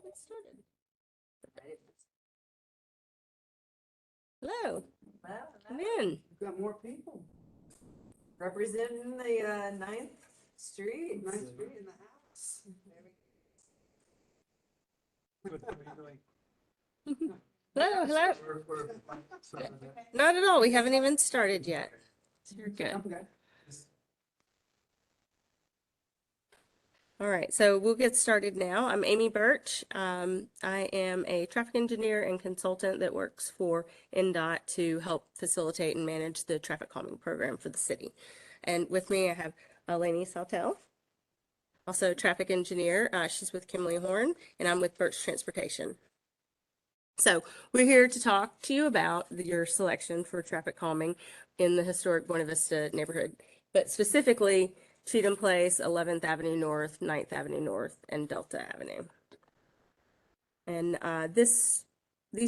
Get started. Hello. Well, Come in. We've got more people. representing the 9th Street. 9th Street in the house. Hello, hello. Not at all. We haven't even started yet. So you're good. Okay. All right, so we'll get started now. I'm Amy Birch. I am a traffic engineer and consultant that works for NDOT to help facilitate and manage the traffic calming program for the city. And with me, I have Lainey Saltel, also a traffic engineer. She's with Kimberly Horn, and I'm with Birch Transportation. So we're here to talk to you about your selection for traffic calming in the historic Buena Vista neighborhood, but specifically Cheatham Place, 11th Avenue North, 9th Avenue North, and Delta Avenue. And these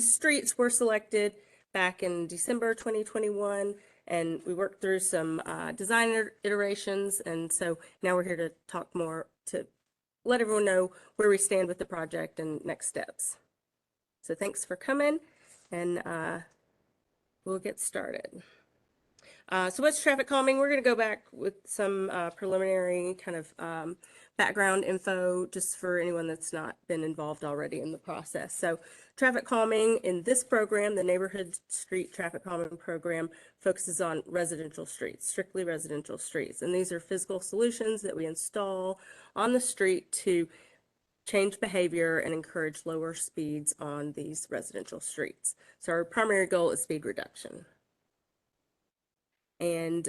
streets were selected back in December 2021, and we worked through some design iterations, and so now we're here to talk more to let everyone know where we stand with the project and next steps. So thanks for coming, and we'll get started. So what's traffic calming? We're going to go back with some preliminary kind of background info just for anyone that's not been involved already in the process. So traffic calming in this program, the Neighborhood Street Traffic Calming Program, focuses on residential streets, strictly residential streets. And these are physical solutions that we install on the street to change behavior and encourage lower speeds on these residential streets. So our primary goal is speed reduction. And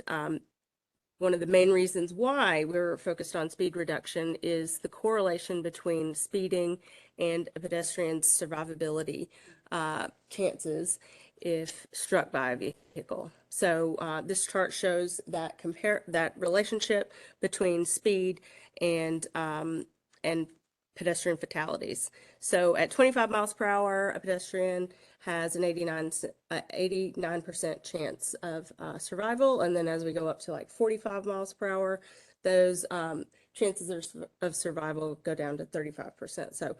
one of the main reasons why we're focused on speed reduction is the correlation between speeding and a pedestrian's survivability chances if struck by a vehicle. So this chart shows that relationship between speed and pedestrian fatalities. So at 25 miles per hour, a pedestrian has an 89% chance of survival. And then as we go up to like 45 miles per hour, those chances of survival go down to 35%. So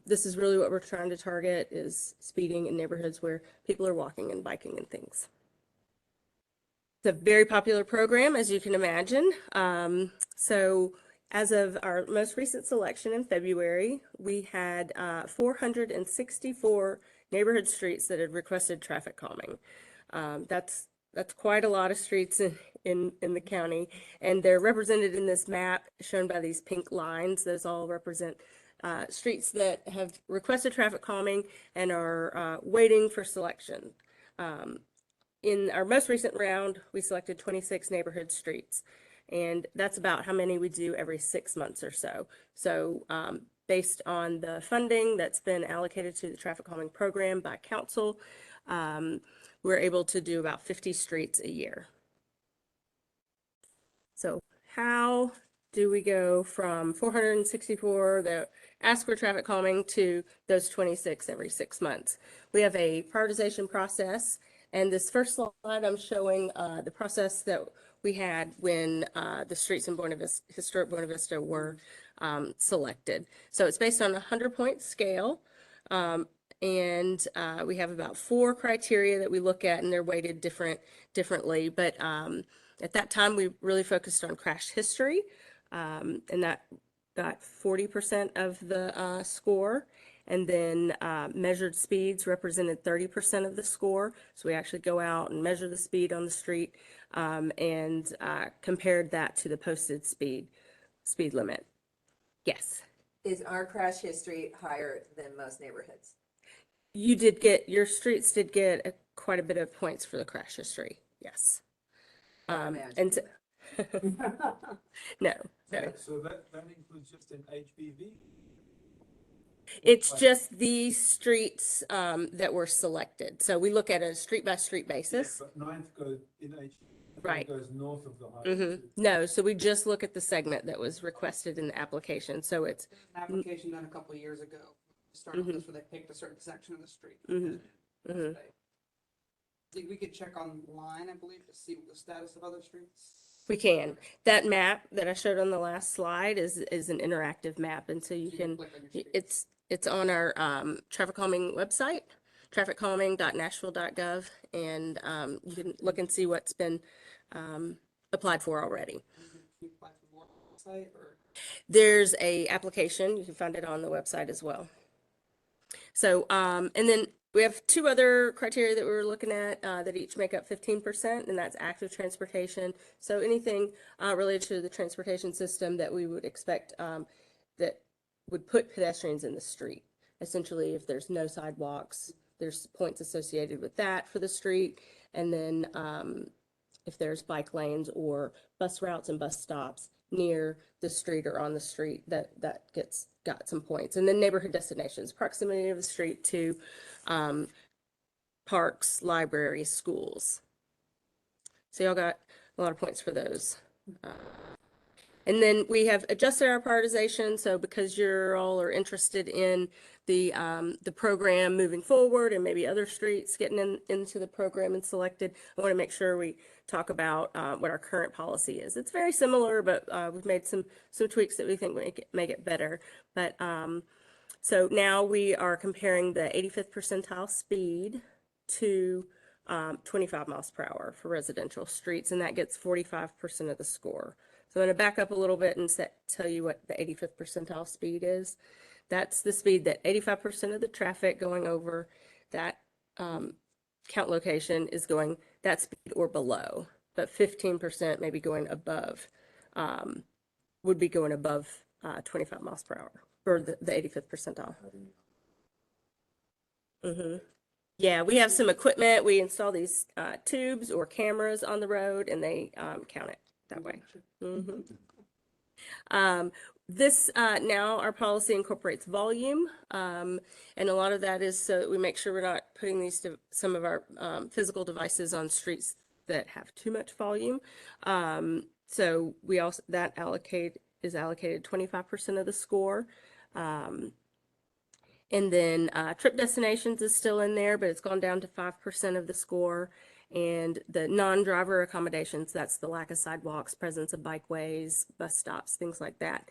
this is really what we're trying to target, is speeding in neighborhoods where people are walking and biking and things. It's a very popular program, as you can imagine. So as of our most recent selection in February, we had 464 neighborhood streets that had requested traffic calming. That's quite a lot of streets in the county, and they're represented in this map shown by these pink lines. Those all represent streets that have requested traffic calming and are waiting for selection. In our most recent round, we selected 26 neighborhood streets. And that's about how many we do every 6 months or so. So based on the funding that's been allocated to the traffic calming program by council, we're able to do about 50 streets a year. So how do we go from 464 that ask for traffic calming to those 26 every 6 months? We have a prioritization process. And this first slide, I'm showing the process that we had when the streets in historic Buena Vista were selected. So it's based on a 100-point scale. And we have about 4 criteria that we look at, and they're weighted differently. But at that time, we really focused on crash history, and that got 40% of the score. And then measured speeds represented 30% of the score. So we actually go out and measure the speed on the street and compared that to the posted speed limit. Yes. Is our crash history higher than most neighborhoods? Your streets did get quite a bit of points for the crash history. Yes. And so, no. So that includes just an HPV? It's just the streets that were selected. So we look at a street by street basis. Yeah, but 9th goes in H. Right. Goes north of the highway. No, so we just look at the segment that was requested in the application. So it's An application done a couple of years ago. Started with this where they picked a certain section of the street. Mm-hmm. We could check online, I believe, to see what the status of other streets. We can. That map that I showed on the last slide is an interactive map, and so you You can can, click on your streets. it's on our traffic calming website, TrafficCalming.Nashville.gov, and you can look and see what's been applied for already. Can you apply for more on the site or? There's a application, you can find it on the website as well. So, and then we have two other criteria that we were looking at that each make up 15%, and that's active transportation. So anything related to the transportation system that we would expect that would put pedestrians in the street. Essentially, if there's no sidewalks, there's points associated with that for the street. And then if there's bike lanes or bus routes and bus stops near the street or on the street, that got some points. And then neighborhood destinations, proximity of the street to parks, libraries, schools. So y'all got a lot of points for those. And then we have adjusted our prioritization. So because you're all are interested in the program moving forward and maybe other streets getting into the program and selected, I want to make sure we talk about what our current policy is. It's very similar, but we've made some tweaks that we think make it better. But so now we are comparing the 85th percentile speed to 25 miles per hour for residential streets, and that gets 45% of the score. So I'm going to back up a little bit and tell you what the 85th percentile speed is. That's the speed that 85% of the traffic going over that count location is going that speed or below, but 15% maybe going above, would be going above 25 miles per hour for the 85th percentile. Yeah, we have some equipment. We install these tubes or cameras on the road, and they count it that way. This now our policy incorporates volume, and a lot of that is so that we make sure we're not putting these some of our physical devices on streets that have too much volume. So we also is allocated 25% of the score. And then trip destinations is still in there, but it's gone down to 5% of the score. And the non-driver accommodations, that's the lack of sidewalks, presence of bikeways, bus stops, things like that,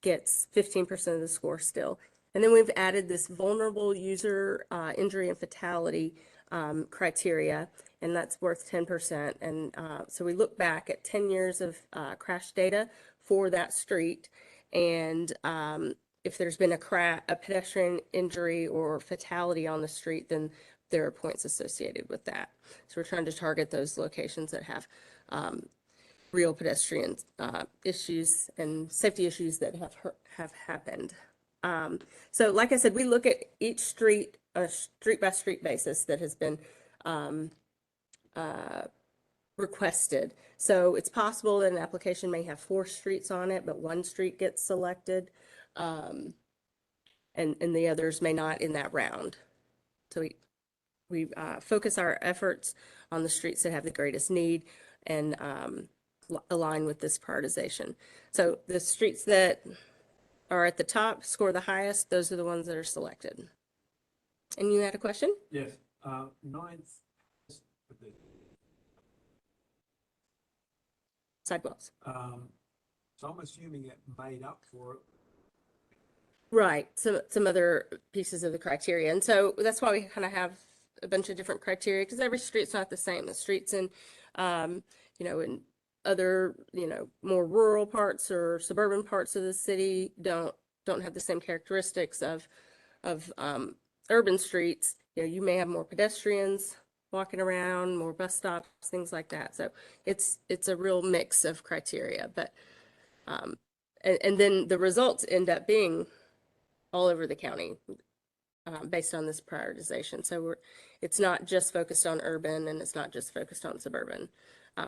gets 15% of the score still. And then we've added this vulnerable user injury and fatality criteria, and that's worth 10%. And so we look back at 10 years of crash data for that street, and if there's been a pedestrian injury or fatality on the street, then there are points associated with that. So we're trying to target those locations that have real pedestrian issues and safety issues that have happened. So like I said, we look at each street on a street by street basis that has been requested. So it's possible that an application may have 4 streets on it, but 1 street gets selected, and the others may not in that round. So we focus our efforts on the streets that have the greatest need and align with this prioritization. So the streets that are at the top score the highest, those are the ones that are selected. And you had a question? Yes, ninth. Sidewalks. So I'm assuming it made up for it. Right, some other pieces of the criteria. And so that's why we kind of have a bunch of different criteria, because every street's not the same. The streets in, in other, more rural parts or suburban parts of the city don't have the same characteristics of urban streets. You may have more pedestrians walking around, more bus stops, things like that. So it's a real mix of criteria, but and then the results end up being all over the county based on this prioritization. So it's not just focused on urban, and it's not just focused on suburban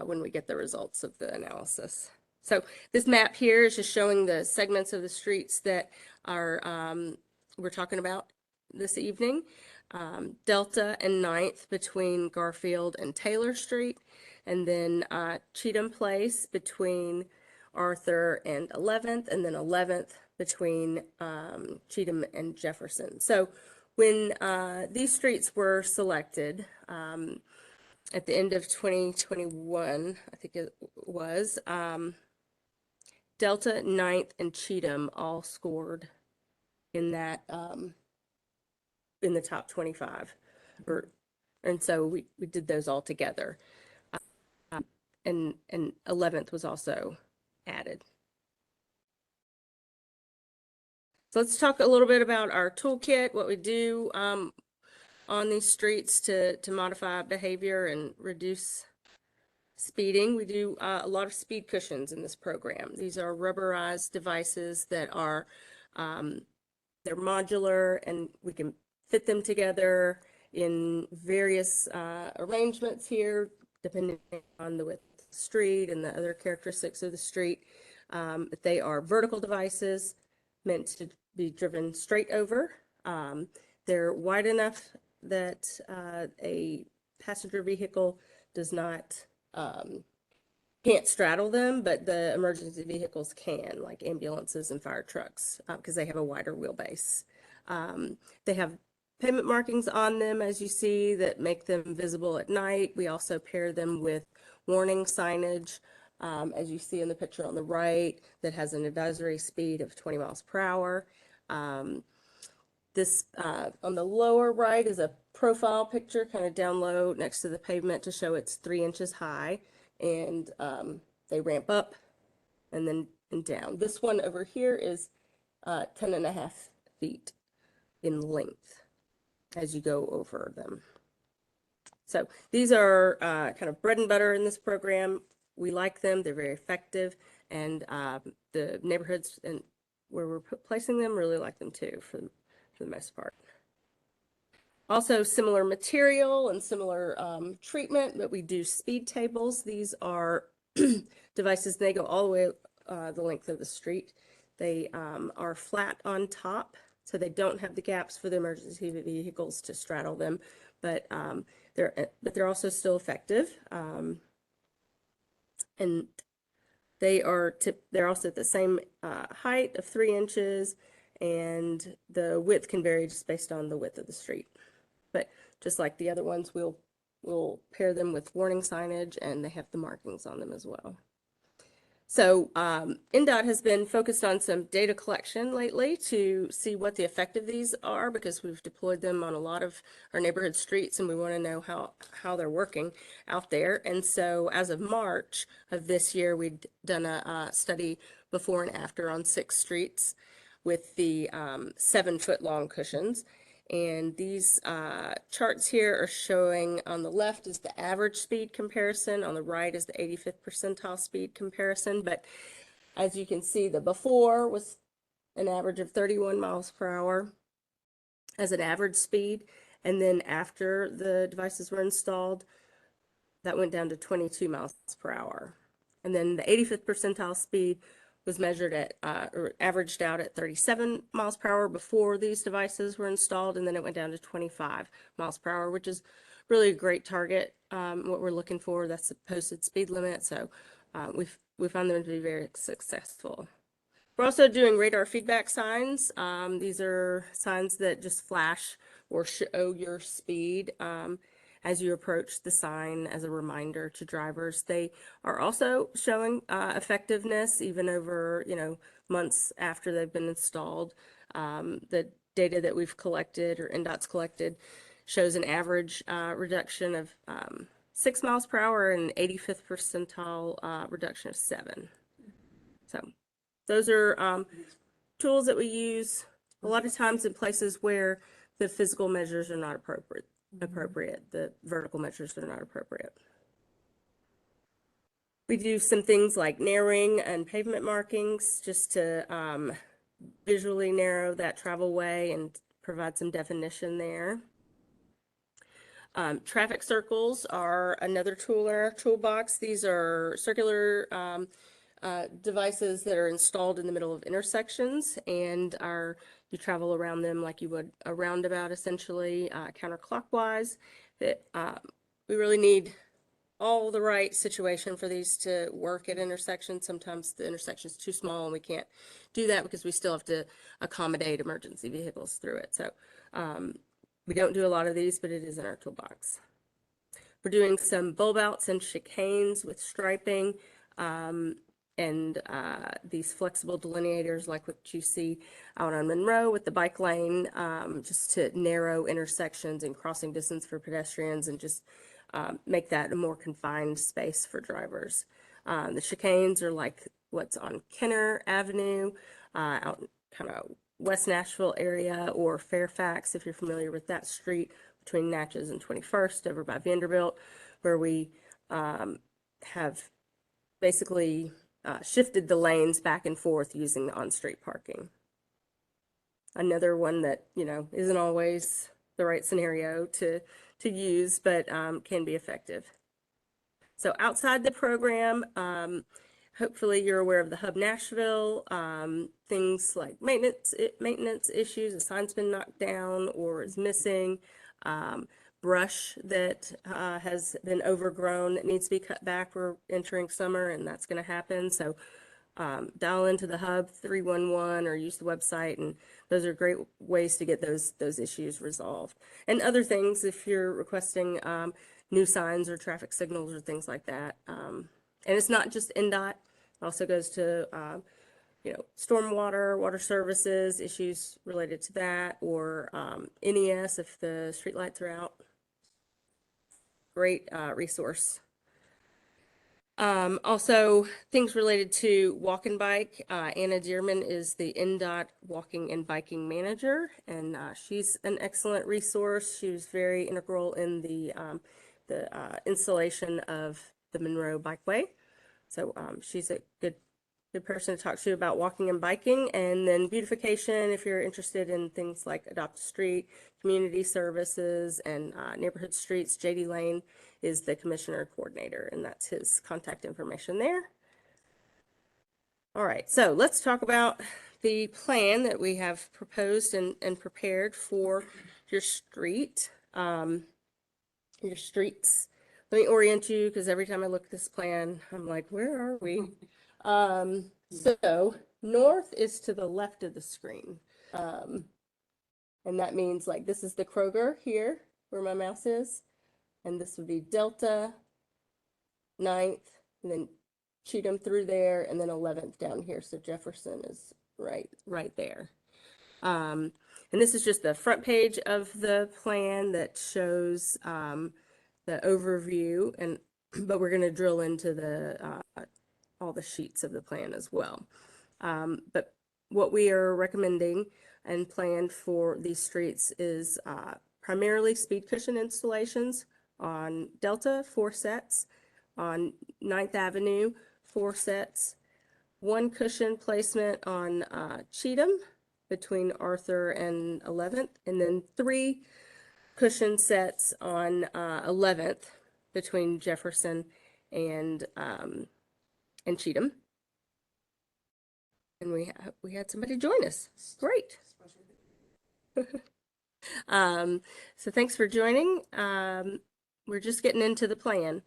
when we get the results of the analysis. So this map here is just showing the segments of the streets that are we're talking about this evening. Delta and 9th between Garfield and Taylor Street, and then Cheatham Place between Arthur and 11th, and then 11th between Cheatham and Jefferson. So when these streets were selected, at the end of 2021, I think it was, Delta, Ninth, and Cheatham all scored in that, in the top 25. And so we did those all together. And 11th was also added. So let's talk a little bit about our toolkit, what we do on these streets to modify behavior and reduce speeding. We do a lot of speed cushions in this program. These are rubberized devices that are they're modular, and we can fit them together in various arrangements here, depending on the width of the street and the other characteristics of the street. They are vertical devices meant to be driven straight over. They're wide enough that a passenger vehicle does not can't straddle them, but the emergency vehicles can, like ambulances and fire trucks, because they have a wider wheelbase. They have pavement markings on them, as you see, that make them visible at night. We also pair them with warning signage, as you see in the picture on the right, that has an advisory speed of 20 miles per hour. This on the lower right is a profile picture, kind of down low next to the pavement, to show it's 3 inches high, and they ramp up and then down. This one over here is 10.5 feet in length as you go over them. So these are kind of bread and butter in this program. We like them. They're very effective, and the neighborhoods and where we're placing them really like them too, for the most part. Also similar material and similar treatment, but we do speed tables. These are devices, they go all the way the length of the street. They are flat on top, so they don't have the gaps for the emergency vehicles to straddle them, but they're also still effective. And they're also at the same height of 3 inches, and the width can vary just based on the width of the street. But just like the other ones, we'll pair them with warning signage, and they have the markings on them as well. So NDOT has been focused on some data collection lately to see what the effect of these are, because we've deployed them on a lot of our neighborhood streets, and we want to know how they're working out there. And so as of March of this year, we'd done a study before and after on 6 streets with the 7-foot long cushions. And these charts here are showing, on the left is the average speed comparison, on the right is the 85th percentile speed comparison. But as you can see, the before was an average of 31 miles per hour as an average speed. And then after the devices were installed, that went down to 22 miles per hour. And then the 85th percentile speed was measured at, or averaged out at 37 miles per hour before these devices were installed, and then it went down to 25 miles per hour, which is really a great target, what we're looking for. That's the posted speed limit, so we found them to be very successful. We're also doing radar feedback signs. These are signs that just flash or show your speed as you approach the sign as a reminder to drivers. They are also showing effectiveness even over, months after they've been installed. The data that we've collected, or NDOT's collected, shows an average reduction of 6 miles per hour and 85th percentile reduction of 7. So those are tools that we use a lot of times in places where the physical measures are not appropriate. The vertical measures are not appropriate. We do some things like narrowing and pavement markings, just to visually narrow that travel way and provide some definition there. Traffic circles are another tool in our toolbox. These are circular devices that are installed in the middle of intersections, and you travel around them like you would a roundabout, essentially, counterclockwise. That we really need all the right situation for these to work at intersections. Sometimes the intersection is too small and we can't do that because we still have to accommodate emergency vehicles through it. So we don't do a lot of these, but it is in our toolbox. We're doing some bulb outs and chicanes with striping, and these flexible delineators like what you see out on Monroe with the bike lane, just to narrow intersections and crossing distance for pedestrians and just make that a more confined space for drivers. The chicanes are like what's on Kenner Avenue, out kind of West Nashville area, or Fairfax, if you're familiar with that street between Natchez and 21st over by Vanderbilt, where we have basically shifted the lanes back and forth using the on-street parking. Another one that, isn't always the right scenario to use, but can be effective. So outside the program, hopefully you're aware of the Hub Nashville, things like maintenance issues, a sign's been knocked down or is missing, brush that has been overgrown that needs to be cut back. We're entering summer and that's going to happen. So dial into the Hub 311 or use the website, and those are great ways to get those issues resolved. And other things, if you're requesting new signs or traffic signals or things like that. And it's not just NDOT, it also goes to stormwater, water services, issues related to that, or NES if the streetlights are out. Great resource. Also, things related to walk and bike. Anna Dearman is the NDOT walking and biking manager, and she's an excellent resource. She was very integral in the installation of the Monroe Bikeway. So she's a good person to talk to about walking and biking. And then beautification, if you're interested in things like Adopt a Street, community services, and neighborhood streets. JD Lane is the commissioner coordinator, and that's his contact information there. All right, so let's talk about the plan that we have proposed and prepared for your street, your streets. Let me orient you, because every time I look at this plan, I'm like, where are we? So north is to the left of the screen. And that means like this is the Kroger here where my mouse is. And this would be Delta, 9th, and then Cheatham through there, and then 11th down here. So Jefferson is right there. And this is just the front page of the plan that shows the overview, but we're going to drill into the all the sheets of the plan as well. But what we are recommending and planned for these streets is primarily speed cushion installations on Delta, 4 sets, on 9th Avenue, 4 sets, 1 cushion placement on Cheatham between Arthur and 11th, and then 3 cushion sets on 11th between Jefferson and Cheatham. And we had somebody join us. Great. So thanks for joining. We're just getting into the plan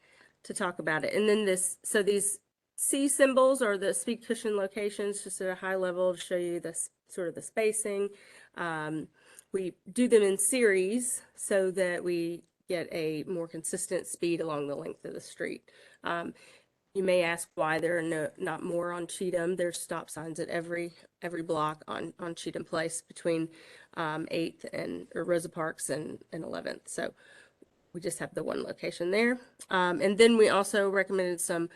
to talk about it. And then so these C symbols are the speed cushion locations, just at a high level to show you the sort of the spacing. We do them in series so that we get a more consistent speed along the length of the street. You may ask why there are not more on Cheatham. There's stop signs at every block on Cheatham Place between 8th and Rosa Parks and 11th. So we just have the 1 location there. And then we also recommended some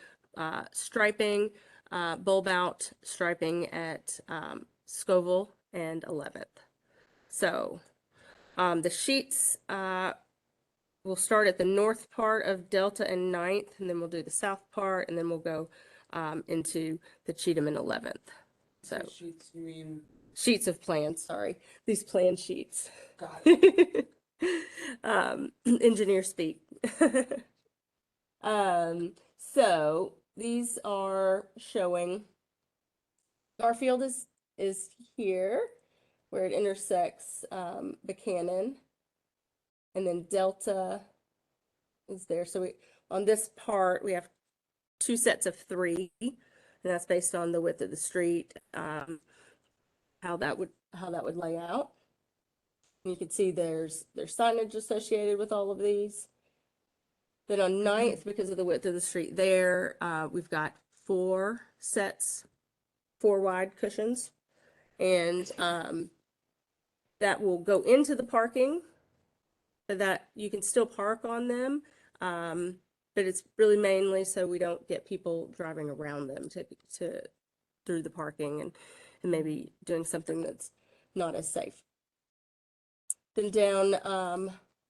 striping, bulb out striping at Scoville and 11th. So the sheets we'll start at the north part of Delta and 9th, and then we'll do the south part, and then we'll go into the Cheatham and 11th. So Sheets, you mean? Sheets of plans, sorry. These plan sheets. Got it. Engineer speak. So these are showing Garfield is here where it intersects Buchanan, and then Delta is there. So on this part we have 2 sets of 3, and that's based on the width of the street, how that would lay out. You can see there's signage associated with all of these. Then on 9th, because of the width of the street there, we've got 4 sets, 4 wide cushions. And that will go into the parking, that you can still park on them. But it's really mainly so we don't get people driving around them to through the parking and maybe doing something that's not as safe. Then down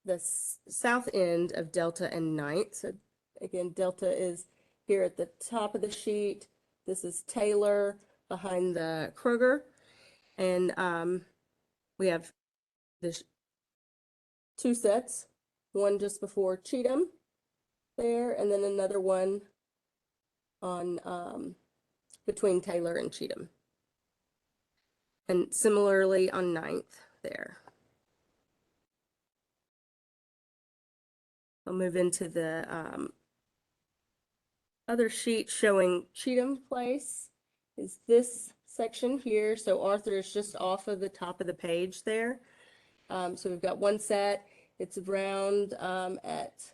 the south end of Delta and 9th. So again, Delta is here at the top of the sheet. This is Taylor behind the Kroger. And we have this 2 sets, one just before Cheatham there, and then another one on between Taylor and Cheatham. And similarly on 9th there. I'll move into the other sheet showing Cheatham Place is this section here. So Arthur is just off of the top of the page there. So we've got 1 set. It's around at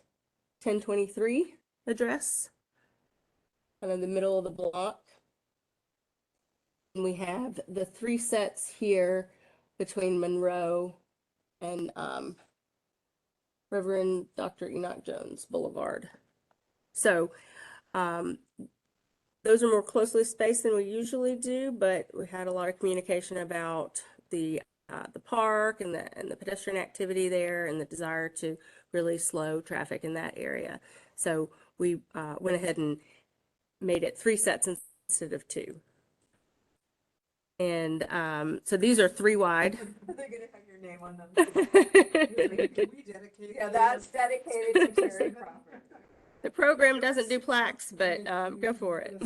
1023 address, kind of the middle of the block. And we have the 3 sets here between Monroe and Reverend Dr. Enoch Jones Boulevard. So those are more closely spaced than we usually do, but we had a lot of communication about the park and the pedestrian activity there and the desire to really slow traffic in that area. So we went ahead and made it 3 sets instead of 2. And so these are 3 wide. They're gonna have your name on them. Can we dedicate? Yeah, that's dedicated to Terry Crawford. The program doesn't do plaques, but go for it.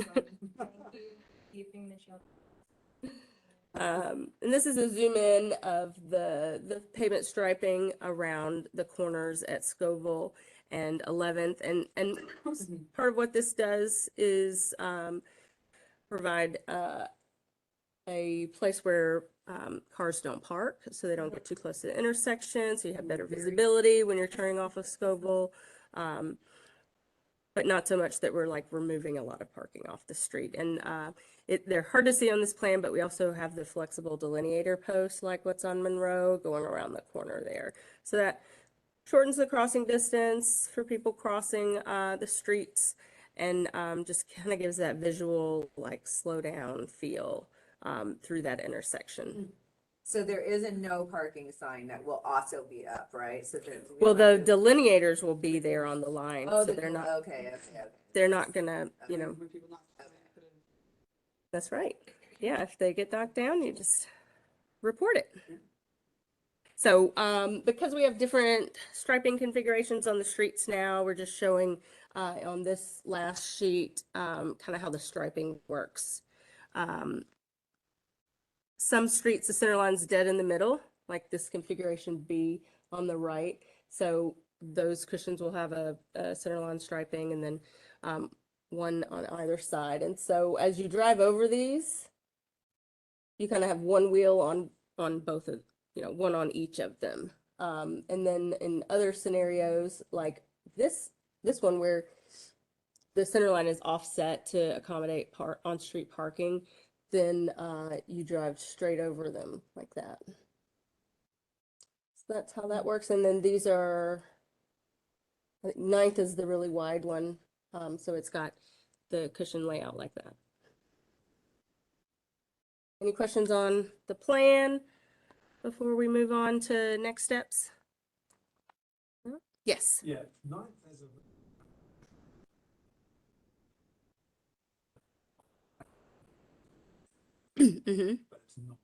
And this is a zoom in of the pavement striping around the corners at Scoville and 11th. And part of what this does is provide a place where cars don't park, so they don't get too close to the intersection, so you have better visibility when you're turning off of Scoville. But not so much that we're like removing a lot of parking off the street. And they're hard to see on this plan, but we also have the flexible delineator posts like what's on Monroe going around the corner there. So that shortens the crossing distance for people crossing the streets and just kind of gives that visual like slow down feel through that intersection. So there is a no parking sign that will also be up, right? So that we Well, don't the have to- delineators will be there on the line, Oh, so they're not, okay. they're not gonna, you know, When people knock down, put in- that's right. Yeah, if they get knocked down, you just report it. So because we have different striping configurations on the streets now, we're just showing on this last sheet kind of how the striping works. Some streets, the center line's dead in the middle, like this configuration B on the right. So those cushions will have a center line striping and then one on either side. And so as you drive over these, you kind of have one wheel on both of, you know, one on each of them. And then in other scenarios, like this one where the center line is offset to accommodate on-street parking, then you drive straight over them like that. So that's how that works. And then these are, I think 9th is the really wide one. So it's got the cushion layout like that. Any questions on the plan before we move on to next steps? Yes. Yeah, 9th has a. Mm-hmm. But it's not.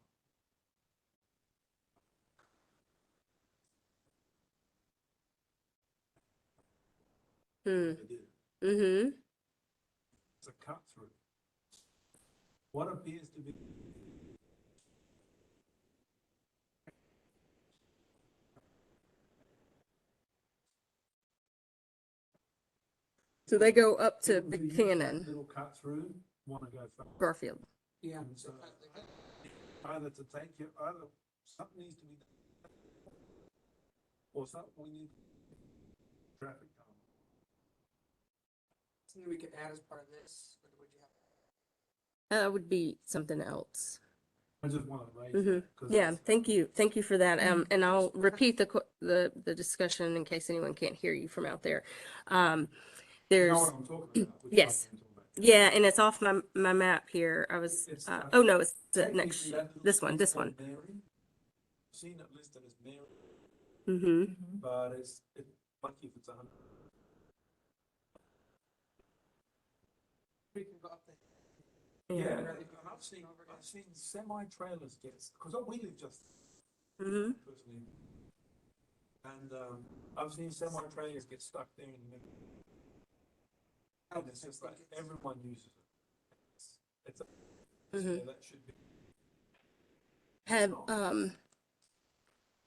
Mm. It is. Mm-hmm. It's a cut through. What appears to be. So they go up to People who use Buchanan, that little cut through want to go fast. Garfield. Yeah. And so either to take you, either something needs to be done, or something we need traffic calming. Something we could add as part of this, or would you have? That would be something else. I just want to raise Hmm. that. 'Cause Yeah, it's- thank you for that. And I'll repeat the discussion in case anyone can't hear you from out there. You There's, know what I'm talking about? Which yes. one I'm talking about. Yeah, and it's off my map here. I was, It's, oh no, it's the Technically, next, that little this one, street's this called one. Mary. I've seen it listed as Mary, Mm-hmm. but it's lucky if it's 100. We can go up there. Yeah, Yeah. and I've seen semi-trailers get, because we live just Mm-hmm. personally, and I've seen semi-trailers get stuck there in the middle. And it's just like everyone uses it. It's a, Mhm. so that should be. Have,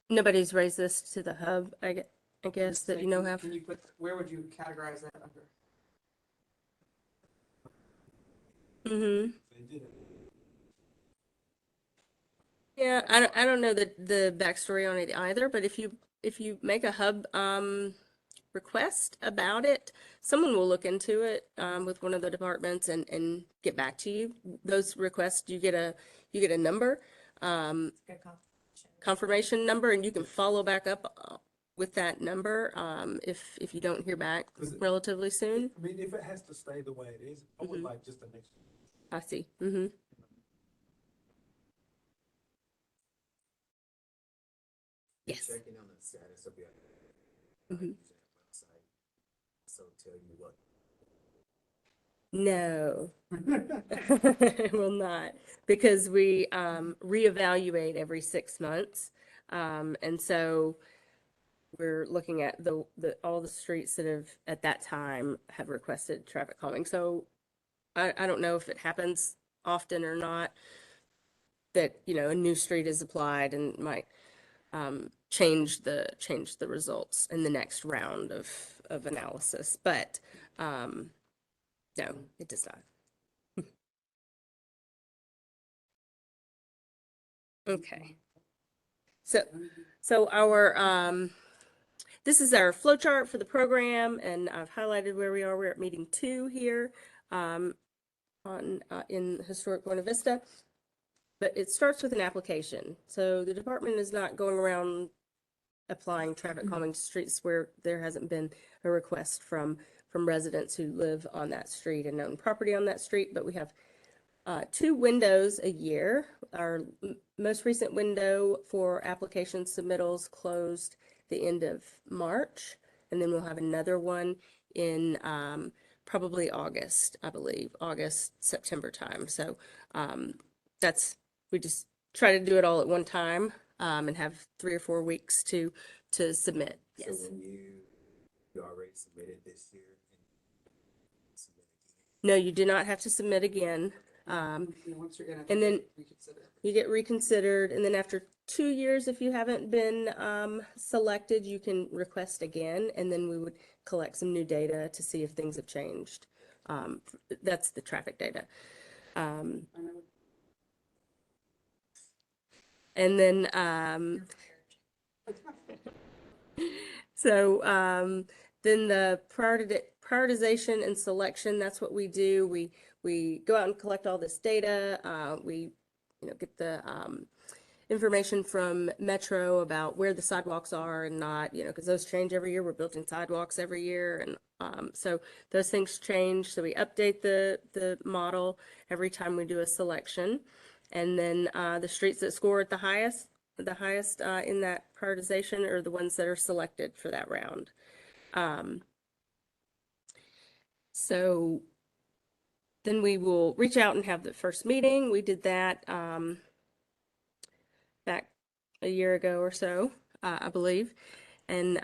nobody's raised this to the hub, I guess, that you know have. Can you put, where would you categorize that under? Mm-hmm. They did it. Yeah, I don't know the backstory on it either, but if you make a hub request about it, someone will look into it with one of the departments and get back to you. Those requests, you get a number, confirmation number, and you can follow back up with that number if you don't hear back relatively soon. I mean, if it has to stay the way it is, I would like just the next. I see. Mm-hmm. Yes. Checking on the status of your Mhm. website, so tell you what. No, it will not, because we reevaluate every 6 months. And so we're looking at all the streets that have at that time have requested traffic calming. So I don't know if it happens often or not that, a new street is applied and might change the results in the next round of analysis. But no, it does not. Okay. So our this is our flow chart for the program, and I've highlighted where we are. We're at meeting 2 here in historic Buena Vista. But it starts with an application. So the department is not going around applying traffic calming to streets where there hasn't been a request from residents who live on that street and own property on that street. But we have 2 windows a year. Our most recent window for application submittals closed the end of March, and then we'll have another one in probably August, I believe, August, September time. So we just try to do it all at one time and have 3 or 4 weeks to submit. So Yes. when you already submitted this year and submit again. No, you do not have to submit again. Once you're in it, And then reconsider. you get reconsidered, and then after 2 years, if you haven't been selected, you can request again, and then we would collect some new data to see if things have changed. That's the traffic data. And then then the prioritization and selection, that's what we do. We go out and collect all this data. We get the information from Metro about where the sidewalks are and not, because those change every year. We're building sidewalks every year, and so those things change. So we update the model every time we do a selection, and then the streets that score at the highest in that prioritization are the ones that are selected for that round. So then we will reach out and have the first meeting. We did that back a year ago or so, I believe. And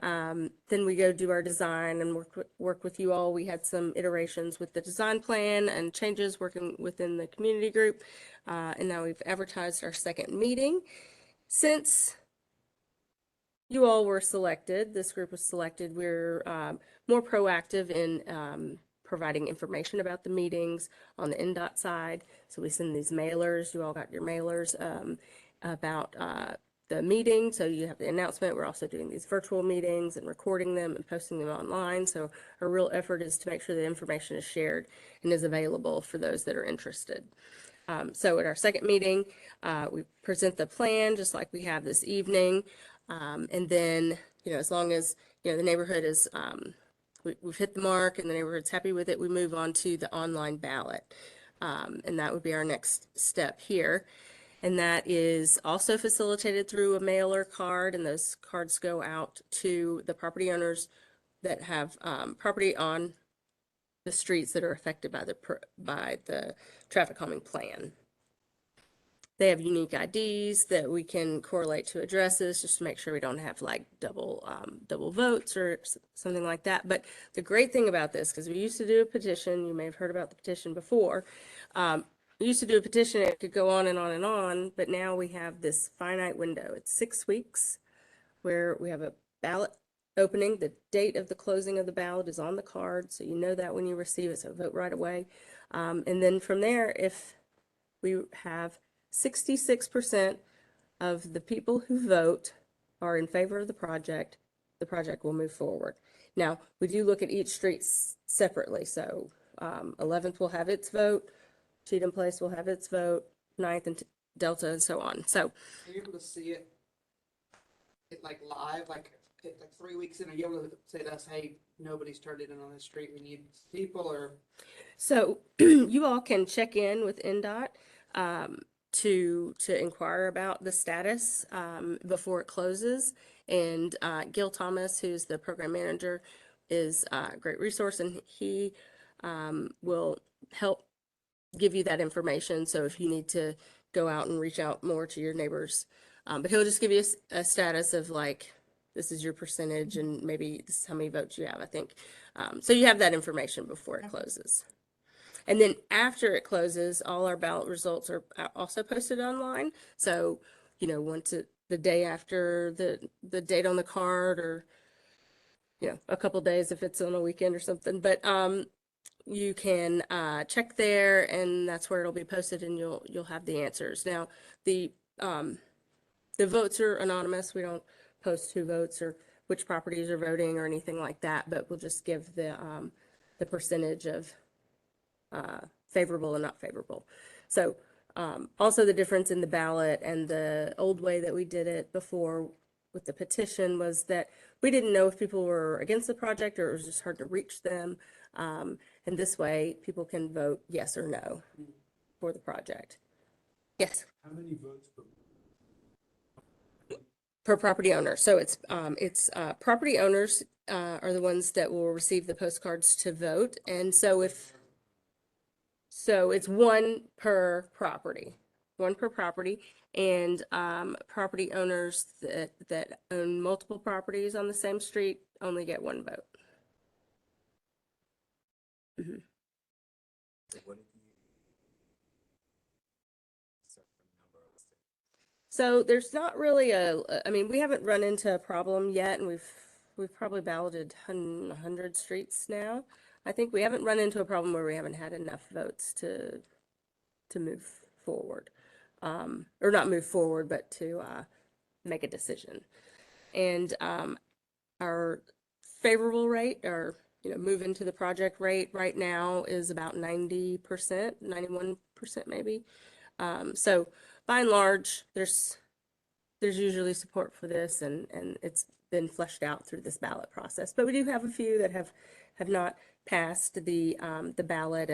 then we go do our design and work with you all. We had some iterations with the design plan and changes working within the community group. And now we've advertised our second meeting. Since you all were selected, this group was selected, we're more proactive in providing information about the meetings on the NDOT side. So we send these mailers, you all got your mailers about the meeting. So you have the announcement. We're also doing these virtual meetings and recording them and posting them online. So our real effort is to make sure the information is shared and is available for those that are interested. So at our second meeting, we present the plan just like we have this evening. And then, as long as, the neighborhood is, we've hit the mark and the neighborhood's happy with it, we move on to the online ballot. And that would be our next step here. And that is also facilitated through a mailer card, and those cards go out to the property owners that have property on the streets that are affected by the traffic calming plan. They have unique IDs that we can correlate to addresses just to make sure we don't have like double votes or something like that. But the great thing about this, because we used to do a petition, you may have heard about the petition before. We used to do a petition, it could go on and on and on, but now we have this finite window. It's 6 weeks where we have a ballot opening. The date of the closing of the ballot is on the card, so you know that when you receive it, so vote right away. And then from there, if we have 66% of the people who vote are in favor of the project will move forward. Now, we do look at each street separately. So 11th will have its vote, Cheatham Place will have its vote, 9th and Delta and so on. So Are you able to see it like live, like 3 weeks in? Are you able to say to us, hey, nobody's turned it in on the street, we need people? Or So you all can check in with NDOT to inquire about the status before it closes. And Gil Thomas, who's the program manager, is a great resource, and he will help give you that information. So if you need to go out and reach out more to your neighbors, but he'll just give you a status of like, this is your percentage and maybe this is how many votes you have, I think. So you have that information before it closes. And then after it closes, all our ballot results are also posted online. So, once the day after the date on the card, or, a couple days if it's on a weekend or something. But you can check there, and that's where it'll be posted, and you'll have the answers. Now, the votes are anonymous. We don't post who votes or which properties are voting or anything like that, but we'll just give the percentage of favorable and not favorable. So also the difference in the ballot and the old way that we did it before with the petition was that we didn't know if people were against the project or it was just hard to reach them. And this way people can vote yes or no for the project. Yes. How many votes Per property owner. So it's property owners are the ones that will receive the postcards to vote. And so it's one per property, and property owners that own multiple properties on the same street only get one vote. Mm-hmm. What if you certain number of states? So there's not really I mean, we haven't run into a problem yet, and we've probably balloted 100 streets now. I think we haven't run into a problem where we haven't had enough votes to move forward, or not move forward, but to make a decision. And our favorable rate, or move into the project rate right now is about 90%, 91% maybe. So by and large, there's usually support for this, and it's been fleshed out through this ballot process. But we do have a few that have not passed the ballot,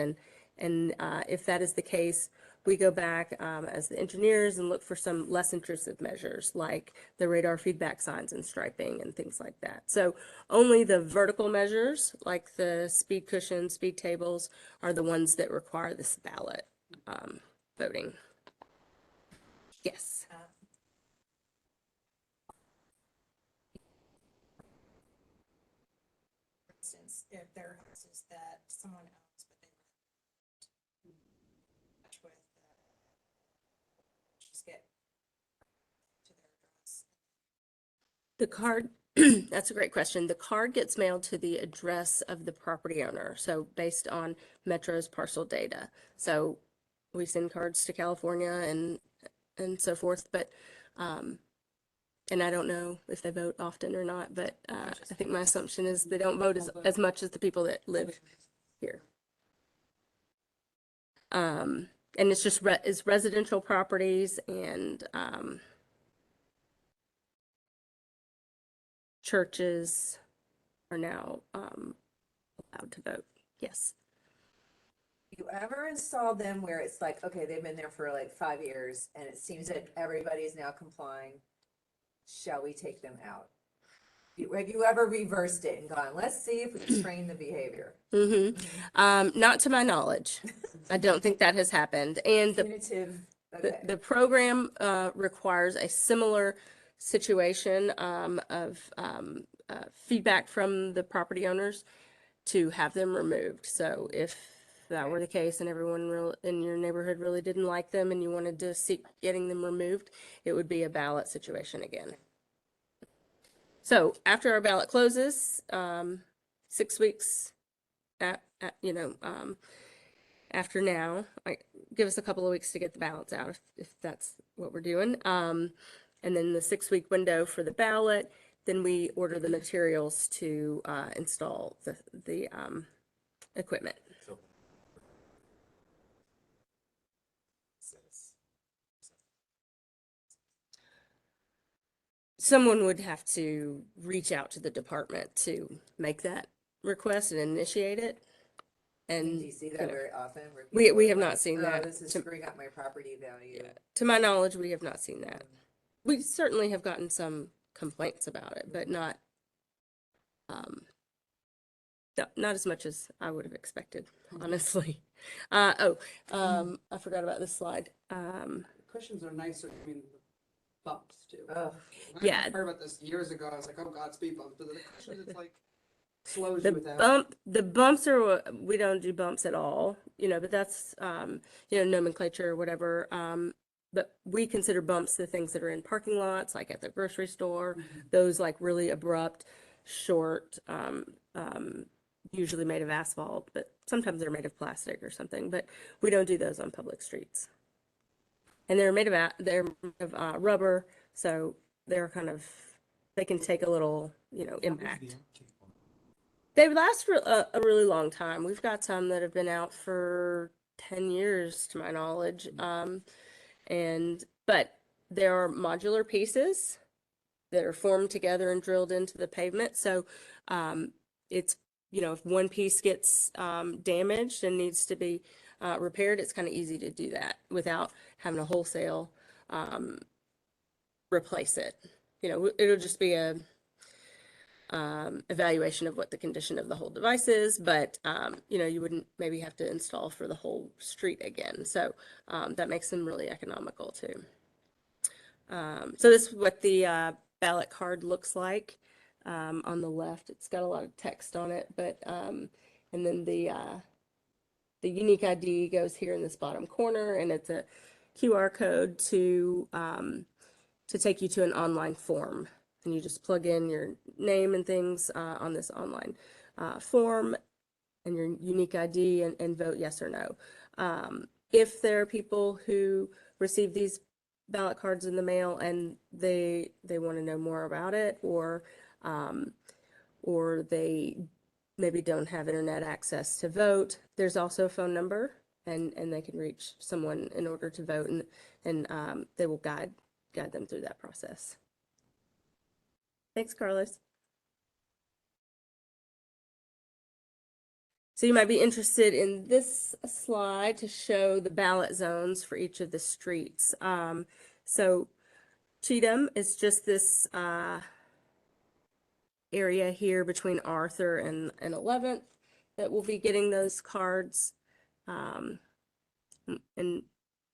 and if that is the case, we go back as the engineers and look for some less intrusive measures like the radar feedback signs and striping and things like that. So only the vertical measures like the speed cushion, speed tables are the ones that require this ballot voting. Yes. For instance, if there are houses that someone owns, but they match with, just get to their address. The card, that's a great question. The card gets mailed to the address of the property owner, so based on Metro's parcel data. So we send cards to California and so forth, but And I don't know if they vote often or not, but I think my assumption is they don't vote as much as the people that live here. And it's just it's residential properties and churches are now allowed to vote. Yes. You ever install them where it's like, okay, they've been there for like 5 years and it seems that everybody is now complying? Shall we take them out? Have you ever reversed it and gone, let's see if we can train the behavior? Not to my knowledge. I don't think that has happened. And Punitive, okay. the program requires a similar situation of feedback from the property owners to have them removed. So if that were the case and everyone in your neighborhood really didn't like them and you wanted to seek getting them removed, it would be a ballot situation again. So after our ballot closes, 6 weeks after now, give us a couple of weeks to get the ballots out if that's what we're doing. And then the 6-week window for the ballot, then we order the materials to install the equipment. So. Says. Someone would have to reach out to the department to make that request and initiate it. And Do you see that you know, very often? Where we people are have like, not seen "Oh, that. This is screwing up my property value. To my knowledge, we have not seen that. We certainly have gotten some complaints about it, but not not as much as I would have expected, honestly. I forgot about this slide. Cushions are nicer, I mean, the bumps too. Oh, Yeah. I heard about this years ago, I was like, oh God, speed bumps, but the cushions, it's like, slows you without. The bumps are, we don't do bumps at all, but that's, nomenclature or whatever. But we consider bumps the things that are in parking lots, like at the grocery store, those like really abrupt, short, usually made of asphalt, but sometimes they're made of plastic or something, but we don't do those on public streets. And they're made of rubber, so they can take a little, impact. They last for a really long time. We've got some that have been out for 10 years, to my knowledge. But there are modular pieces that are formed together and drilled into the pavement. So it's, if one piece gets damaged and needs to be repaired, it's kind of easy to do that without having to wholesale replace it. It'll just be a evaluation of what the condition of the whole device is, but you wouldn't maybe have to install for the whole street again. So that makes them really economical too. So this is what the ballot card looks like. On the left, it's got a lot of text on it, but and then the unique ID goes here in this bottom corner, and it's a QR code to take you to an online form. And you just plug in your name and things on this online form and your unique ID and vote yes or no. If there are people who receive these ballot cards in the mail and they want to know more about it, or they maybe don't have internet access to vote, there's also a phone number, and they can reach someone in order to vote, and they will guide them through that process. Thanks, Carlos. So you might be interested in this slide to show the ballot zones for each of the streets. So Cheatham is just this area here between Arthur and 11th that will be getting those cards. And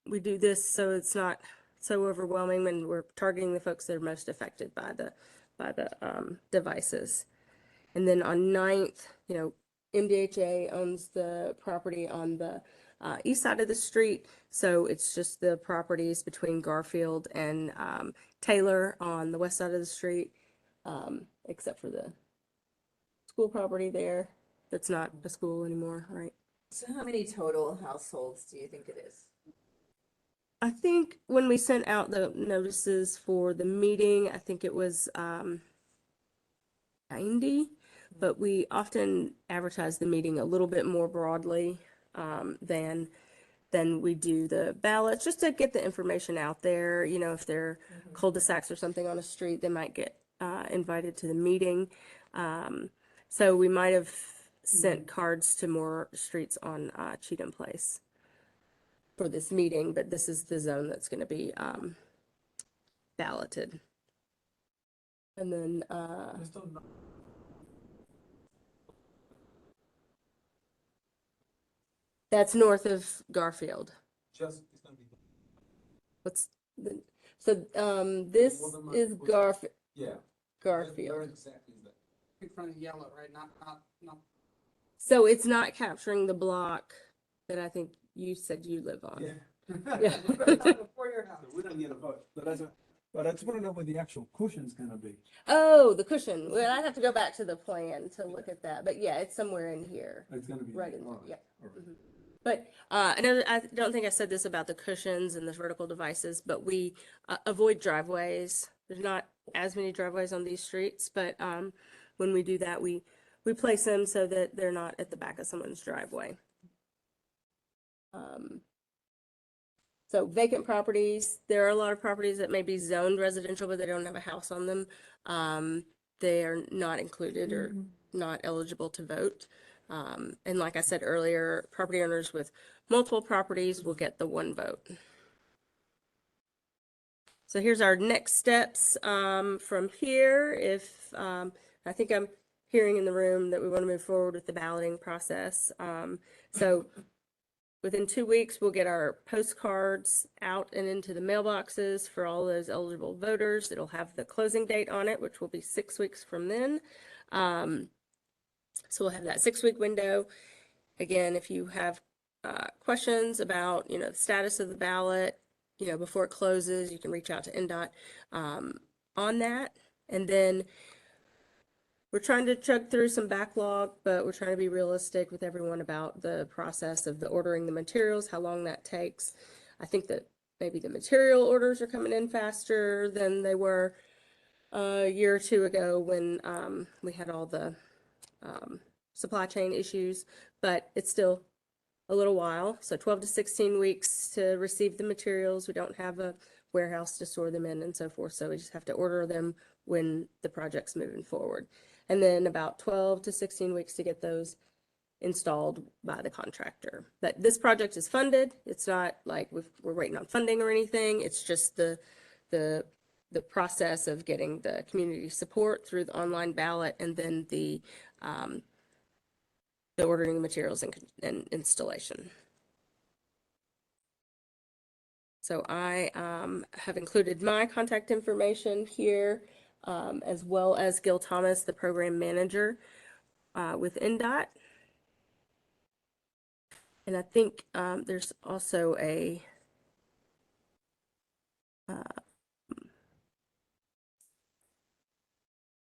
we do this so it's not so overwhelming, and we're targeting the folks that are most affected by the devices. And then on 9th, MDHA owns the property on the east side of the street, so it's just the properties between Garfield and Taylor on the west side of the street, except for the school property there. That's not a school anymore, right? so how many total households do you think it is? I think when we sent out the notices for the meeting, I think it was 90, but we often advertise the meeting a little bit more broadly than we do the ballots, just to get the information out there. You know, if they're cul-de-sacs or something on a street, they might get invited to the meeting. So we might have sent cards to more streets on Cheatham Place for this meeting, but this is the zone that's going to be balloted. And then Just don't know. that's north of Garfield. Just, it's gonna be, What's the, so this Well, then is yeah. Garfield. Where exactly is that? In front of yellow, right? Not. So it's not capturing the block that I think you said you live on. Yeah. Before your house. We don't get a vote. But I just wanna know where the actual cushion's gonna be. Oh, the cushion. Well, I'd have to go back to the plan to look at that. But yeah, it's somewhere in here. It's gonna be. Right in there, All right, yeah. all right. But I don't think I said this about the cushions and the vertical devices, but we avoid driveways. There's not as many driveways on these streets, but when we do that, we place them so that they're not at the back of someone's driveway. So vacant properties, there are a lot of properties that may be zoned residential, but they don't have a house on them. They are not included or not eligible to vote. And like I said earlier, property owners with multiple properties will get the one vote. So here's our next steps from here. If I think I'm hearing in the room that we want to move forward with the balloting process. So within 2 weeks, we'll get our postcards out and into the mailboxes for all those eligible voters. It'll have the closing date on it, which will be 6 weeks from then. So we'll have that 6-week window. Again, if you have questions about, the status of the ballot, before it closes, you can reach out to NDOT on that. And then we're trying to chug through some backlog, but we're trying to be realistic with everyone about the process of the ordering the materials, how long that takes. I think that maybe the material orders are coming in faster than they were a year or two ago when we had all the supply chain issues, but it's still a little while. So 12 to 16 weeks to receive the materials. We don't have a warehouse to store them in and so forth. So we just have to order them when the project's moving forward. And then about 12 to 16 weeks to get those installed by the contractor. But this project is funded. It's not like we're waiting on funding or anything. It's just the process of getting the community support through the online ballot and then the ordering the materials and installation. So I have included my contact information here, as well as Gil Thomas, the program manager with NDOT. And I think there's also a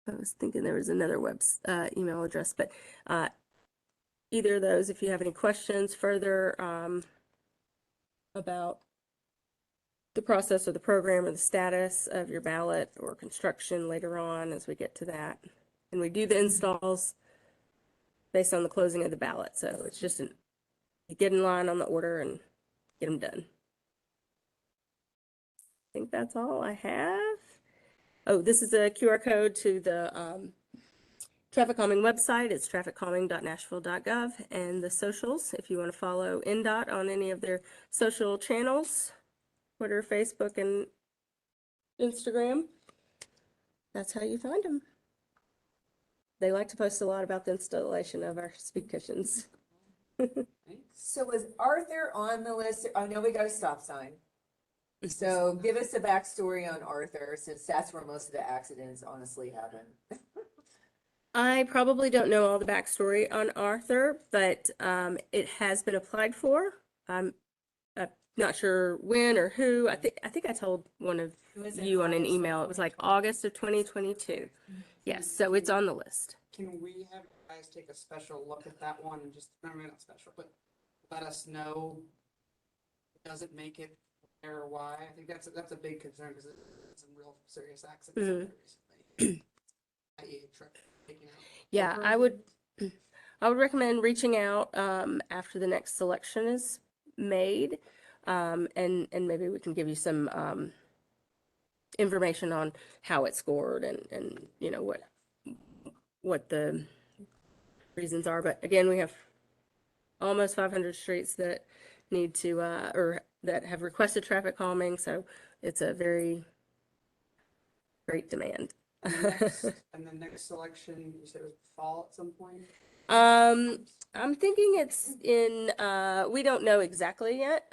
I was thinking there was another email address, but either of those, if you have any questions further about the process of the program or the status of your ballot or construction later on as we get to that. And we do the installs based on the closing of the ballot. So it's just you get in line on the order and get them done. I think that's all I have. Oh, this is a QR code to the Traffic Calming website. It's TrafficCalming.Nashville.gov, and the socials, if you want to follow NDOT on any of their social channels, Twitter, Facebook, and Instagram. That's how you find them. They like to post a lot about the installation of our speed cushions. So was Arthur on the list? I know we got a stop sign. So give us a backstory on Arthur, since that's where most of the accidents honestly happen. I probably don't know all the backstory on Arthur, but it has been applied for. I'm not sure when or who. I think I told one of you on an email. It was like August of 2022. Yes, so it's on the list. Can we have you guys take a special look at that one and just, I mean, not special, but let us know, does it make it there or why? I think that's a big concern because it's some real serious accidents Mhm. out there recently. I.e. truck taking out. Yeah, workers I and would, things. I would recommend reaching out, after the next selection is made. And maybe we can give you some, information on how it's scored and, you know, what the reasons are. But again, we have almost 500 streets that need to, or that have requested traffic calming, so it's a very great demand. And the next selection, you said it was fall at some point? I'm thinking it's in, we don't know exactly yet.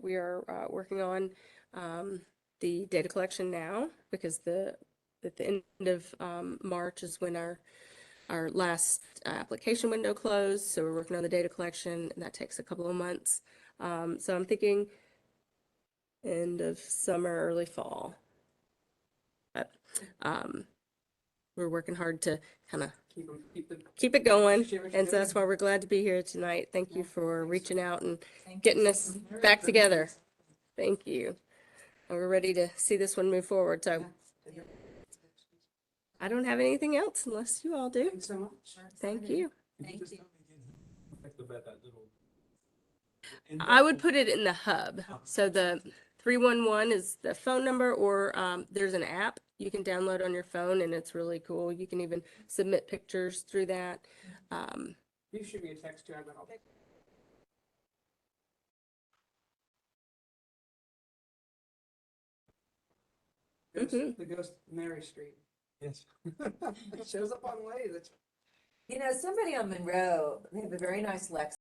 We are working on the data collection now because at the end of March is when our last application window closed. So we're working on the data collection, and that takes a couple of months. So I'm thinking end of summer, early fall. But we're working hard to kind of keep it going. And so that's why we're glad to be here tonight. Thank you for reaching out and getting us back together. Thank you. And we're ready to see this one move forward. So I don't have anything else unless you all do. Thanks so much. Thank you. Thank you. About that little. I would put it in the hub. So the 311 is the phone number, or there's an app you can download on your phone, and it's really cool. You can even submit pictures through that. You shoot me a text too, I'll Mhm. The ghost of Mary Street. Yes. It shows up on Waze. You know, somebody on Monroe, they have a very nice Lexus.